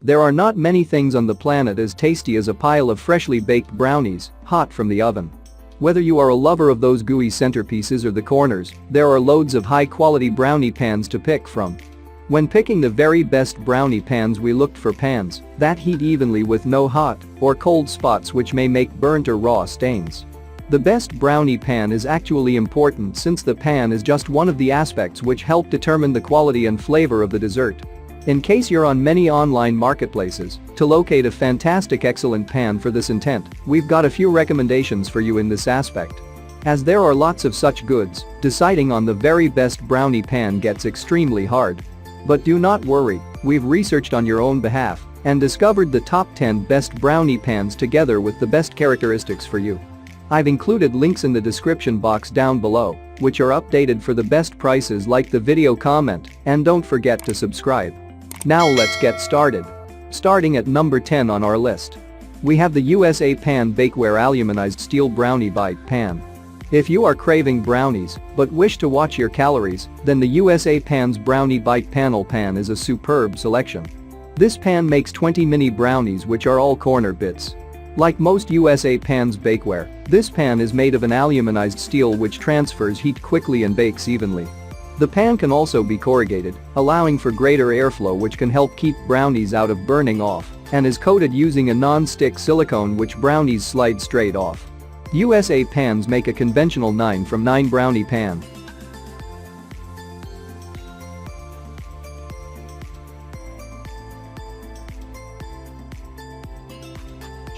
There are not many things on the planet as tasty as a pile of freshly baked brownies, hot from the oven. Whether you are a lover of those gooey centerpieces or the corners, there are loads of high-quality brownie pans to pick from. When picking the very best brownie pans, we looked for pans that heat evenly with no hot or cold spots which may make burnt or raw stains. The best brownie pan is actually important since the pan is just one of the aspects which help determine the quality and flavor of the dessert. In case you're on many online marketplaces, to locate a fantastic excellent pan for this intent, we've got a few recommendations for you in this aspect. As there are lots of such goods, deciding on the very best brownie pan gets extremely hard. But do not worry, we've researched on your own behalf and discovered the top 10 best brownie pans together with the best characteristics for you. I've included links in the description box down below, which are updated for the best prices. Like the video, comment, and don't forget to subscribe. Now let's get started. Starting at number 10 on our list, we have the USA Pan Bakeware Aluminized Steel Brownie Bite Pan. If you are craving brownies but wish to watch your calories, then the USA Pan's Brownie Bite Panel Pan is a superb selection. This pan makes 20 mini brownies which are all corner bits. Like most USA Pan's bakeware, this pan is made of an aluminized steel which transfers heat quickly and bakes evenly. The pan can also be corrugated, allowing for greater airflow which can help keep brownies out of burning off, and is coated using a non-stick silicone which brownies slide straight off. USA pans make a conventional 9 from 9 brownie pan.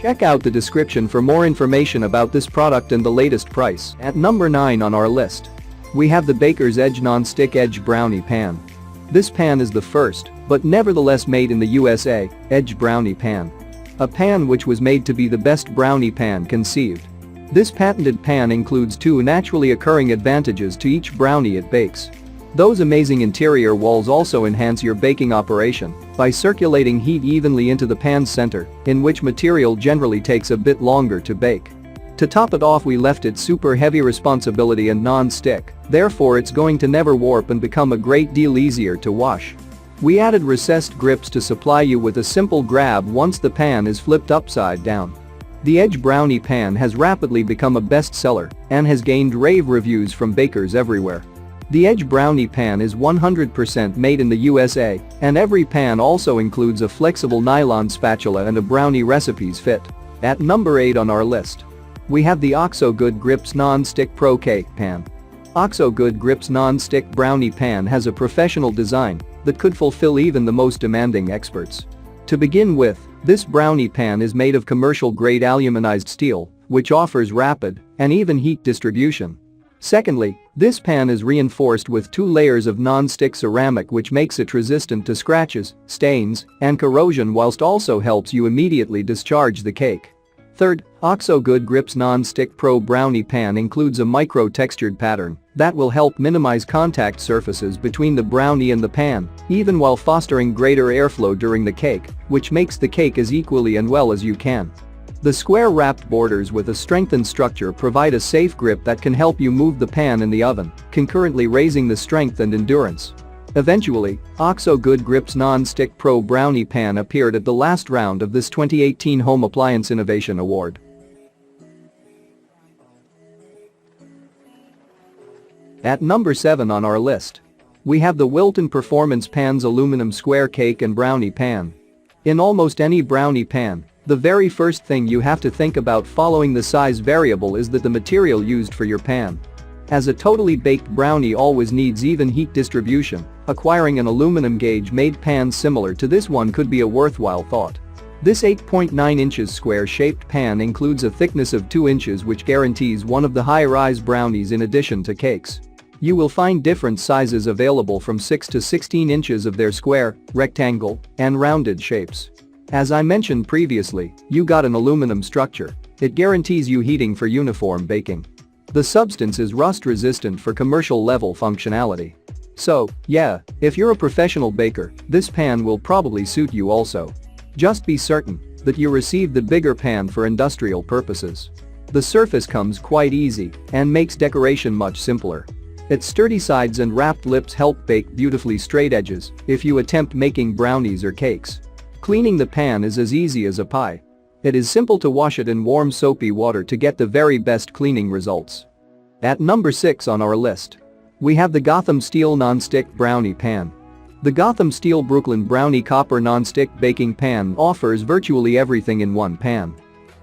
Check out the description for more information about this product and the latest price. At number 9 on our list, we have the Baker's Edge Non-Stick Edge Brownie Pan. This pan is the first, but nevertheless made in the USA, Edge Brownie Pan. A pan which was made to be the best brownie pan conceived. This patented pan includes 2 naturally occurring advantages to each brownie it bakes. Those amazing interior walls also enhance your baking operation by circulating heat evenly into the pan's center, in which material generally takes a bit longer to bake. To top it off, we left it super heavy responsibility and non-stick, therefore it's going to never warp and become a great deal easier to wash. We added recessed grips to supply you with a simple grab once the pan is flipped upside down. The Edge Brownie Pan has rapidly become a bestseller and has gained rave reviews from bakers everywhere. The Edge Brownie Pan is 100% made in the USA, and every pan also includes a flexible nylon spatula and a brownie recipes fit. At number 8 on our list, we have the OXO Good Grips Non-Stick Pro Cake Pan. OXO Good Grips Non-Stick Brownie Pan has a professional design that could fulfill even the most demanding experts. To begin with, this brownie pan is made of commercial-grade aluminized steel, which offers rapid and even heat distribution. Secondly, this pan is reinforced with 2 layers of non-stick ceramic which makes it resistant to scratches, stains, and corrosion whilst also helps you immediately discharge the cake. Third, OXO Good Grips Non-Stick Pro Brownie Pan includes a micro-textured pattern that will help minimize contact surfaces between the brownie and the pan, even while fostering greater airflow during the cake, which makes the cake as equally and well as you can. The square-wrapped borders with a strengthened structure provide a safe grip that can help you move the pan in the oven, concurrently raising the strength and endurance. Eventually, OXO Good Grips Non-Stick Pro Brownie Pan appeared at the last round of this 2018 Home Appliance Innovation Award. At number 7 on our list, we have the Wilton Performance Pans Aluminum Square Cake and Brownie Pan. In almost any brownie pan, the very first thing you have to think about following the size variable is that the material used for your pan. As a totally baked brownie always needs even heat distribution, acquiring an aluminum gauge-made pan similar to this one could be a worthwhile thought. This 8.9 inches square-shaped pan includes a thickness of 2 inches which guarantees one of the high-rise brownies in addition to cakes. You will find different sizes available from 6 to 16 inches of their square, rectangle, and rounded shapes. As I mentioned previously, you got an aluminum structure. It guarantees you heating for uniform baking. The substance is rust-resistant for commercial-level functionality. So, yeah, if you're a professional baker, this pan will probably suit you also. Just be certain that you receive the bigger pan for industrial purposes. The surface comes quite easy and makes decoration much simpler. Its sturdy sides and wrapped lips help bake beautifully straight edges if you attempt making brownies or cakes. Cleaning the pan is as easy as a pie. It is simple to wash it in warm soapy water to get the very best cleaning results. At number 6 on our list, we have the Gotham Steel Non-Stick Brownie Pan. The Gotham Steel Brooklyn Brownie Copper Non-Stick Baking Pan offers virtually everything in one pan.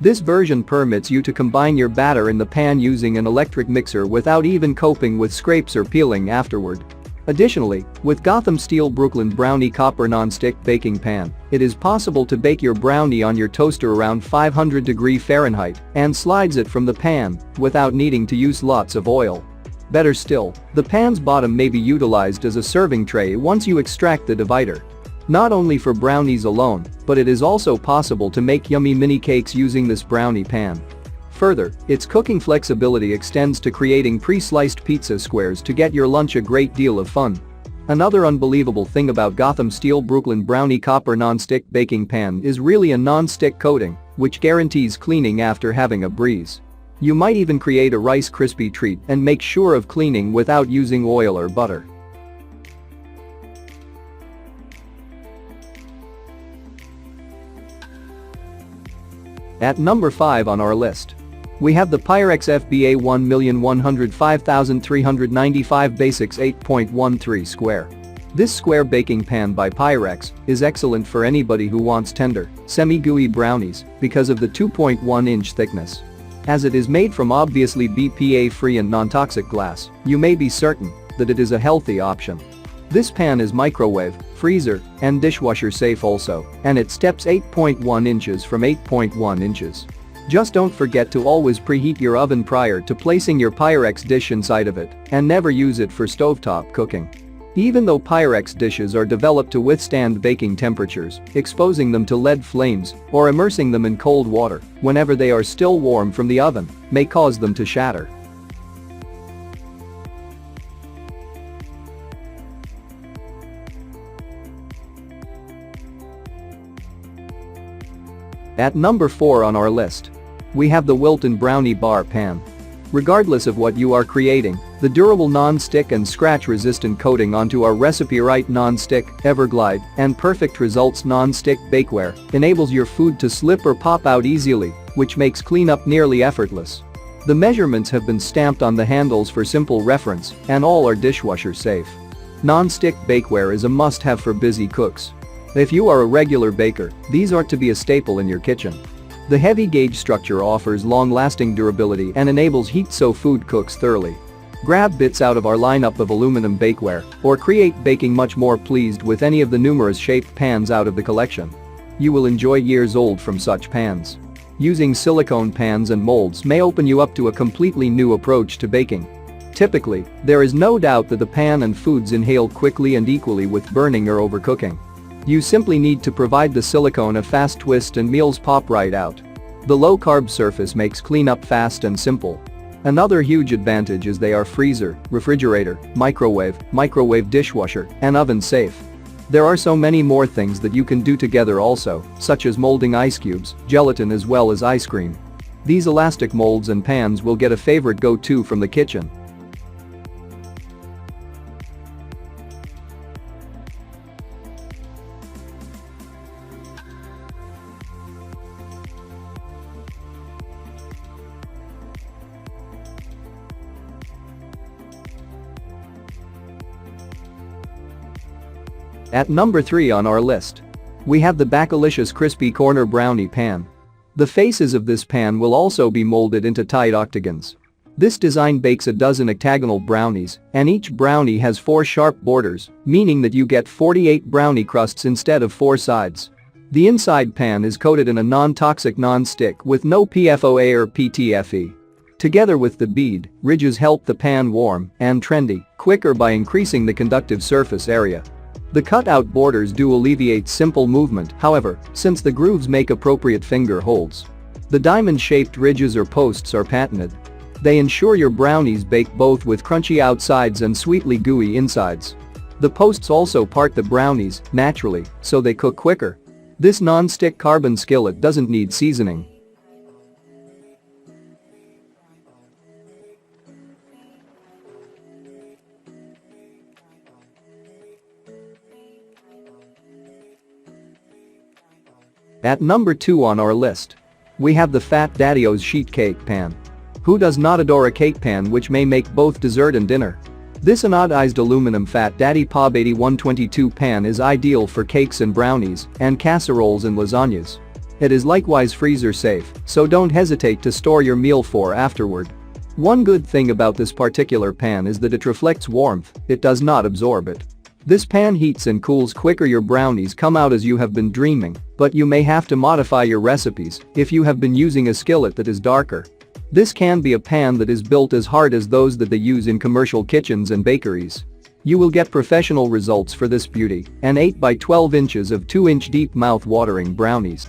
This version permits you to combine your batter in the pan using an electric mixer without even coping with scrapes or peeling afterward. Additionally, with Gotham Steel Brooklyn Brownie Copper Non-Stick Baking Pan, it is possible to bake your brownie on your toaster around 500° Fahrenheit and slides it from the pan without needing to use lots of oil. Better still, the pan's bottom may be utilized as a serving tray once you extract the divider. Not only for brownies alone, but it is also possible to make yummy mini cakes using this brownie pan. Further, its cooking flexibility extends to creating pre-sliced pizza squares to get your lunch a great deal of fun. Another unbelievable thing about Gotham Steel Brooklyn Brownie Copper Non-Stick Baking Pan is really a non-stick coating, which guarantees cleaning after having a breeze. You might even create a Rice Krispie treat and make sure of cleaning without using oil or butter. At number 5 on our list, we have the Pyrex Fba 1,105,395 Basics 8.13 Square. This square baking pan by Pyrex is excellent for anybody who wants tender, semi-gooey brownies because of the 2.1-inch thickness. As it is made from obviously BPA-free and non-toxic glass, you may be certain that it is a healthy option. This pan is microwave, freezer, and dishwasher safe also, and it steps 8.1 inches from 8.1 inches. Just don't forget to always preheat your oven prior to placing your Pyrex dish inside of it, and never use it for stovetop cooking. Even though Pyrex dishes are developed to withstand baking temperatures, exposing them to lead flames or immersing them in cold water whenever they are still warm from the oven may cause them to shatter. At number 4 on our list, we have the Wilton Brownie Bar Pan. Regardless of what you are creating, the durable non-stick and scratch-resistant coating onto our Recipe Right non-stick, Everglide, and Perfect Results non-stick bakeware enables your food to slip or pop out easily, which makes cleanup nearly effortless. The measurements have been stamped on the handles for simple reference, and all are dishwasher safe. Non-stick bakeware is a must-have for busy cooks. If you are a regular baker, these are to be a staple in your kitchen. The heavy gauge structure offers long-lasting durability and enables heat so food cooks thoroughly. Grab bits out of our lineup of aluminum bakeware or create baking much more pleased with any of the numerous shaped pans out of the collection. You will enjoy years old from such pans. Using silicone pans and molds may open you up to a completely new approach to baking. Typically, there is no doubt that the pan and foods inhale quickly and equally with burning or overcooking. You simply need to provide the silicone a fast twist and meals pop right out. The low-carb surface makes cleanup fast and simple. Another huge advantage is they are freezer, refrigerator, microwave dishwasher, and oven safe. There are so many more things that you can do together also, such as molding ice cubes, gelatin as well as ice cream. These elastic molds and pans will get a favorite go-to from the kitchen. At number 3 on our list, we have the Bacalicious Crispy Corner Brownie Pan. The faces of this pan will also be molded into tight octagons. This design bakes a dozen octagonal brownies, and each brownie has 4 sharp borders, meaning that you get 48 brownie crusts instead of 4 sides. The inside pan is coated in a non-toxic non-stick with no PFOA or PTFE. Together with the bead, ridges help the pan warm and trendy quicker by increasing the conductive surface area. The cut-out borders do alleviate simple movement, however, since the grooves make appropriate finger holds. The diamond-shaped ridges or posts are patented. They ensure your brownies bake both with crunchy outsides and sweetly gooey insides. The posts also part the brownies naturally, so they cook quicker. This non-stick carbon skillet doesn't need seasoning. At number 2 on our list, we have the Fat Daddyos Sheet Cake Pan. Who does not adore a cake pan which may make both dessert and dinner? This anodized aluminum Fat Daddy Pab 8122 pan is ideal for cakes and brownies and casseroles and lasagnas. It is likewise freezer safe, so don't hesitate to store your meal for afterward. One good thing about this particular pan is that it reflects warmth, it does not absorb it. This pan heats and cools quicker, your brownies come out as you have been dreaming, but you may have to modify your recipes if you have been using a skillet that is darker. This can be a pan that is built as hard as those that they use in commercial kitchens and bakeries. You will get professional results for this beauty and 8 by 12 inches of 2-inch deep mouth-watering brownies.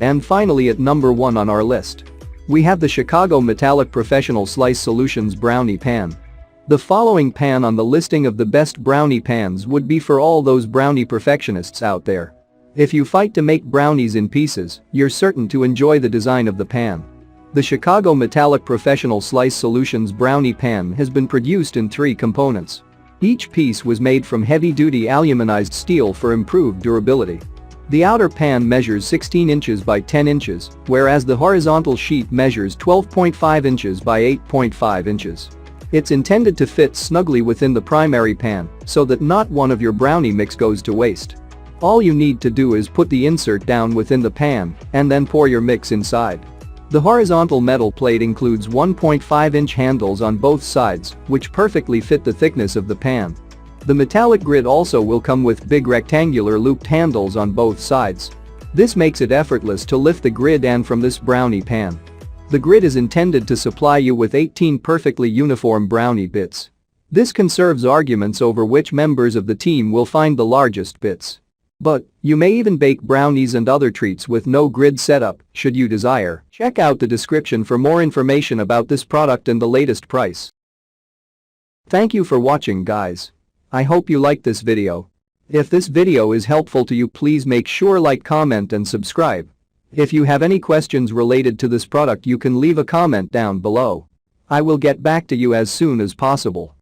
And finally, at number 1 on our list, we have the Chicago Metallic Professional Slice Solutions Brownie Pan. The following pan on the listing of the best brownie pans would be for all those brownie perfectionists out there. If you fight to make brownies in pieces, you're certain to enjoy the design of the pan. The Chicago Metallic Professional Slice Solutions Brownie Pan has been produced in 3 components. Each piece was made from heavy-duty aluminized steel for improved durability. The outer pan measures 16 inches by 10 inches, whereas the horizontal sheet measures 12.5 inches by 8.5 inches. It's intended to fit snugly within the primary pan so that not one of your brownie mix goes to waste. All you need to do is put the insert down within the pan and then pour your mix inside. The horizontal metal plate includes 1.5-inch handles on both sides, which perfectly fit the thickness of the pan. The metallic grid also will come with big rectangular looped handles on both sides. This makes it effortless to lift the grid and from this brownie pan. The grid is intended to supply you with 18 perfectly uniform brownie bits. This conserves arguments over which members of the team will find the largest bits. But you may even bake brownies and other treats with no grid setup, should you desire. Check out the description for more information about this product and the latest price. Thank you for watching, guys. I hope you liked this video. If this video is helpful to you, please make sure like, comment and subscribe. If you have any questions related to this product, you can leave a comment down below. I will get back to you as soon as possible.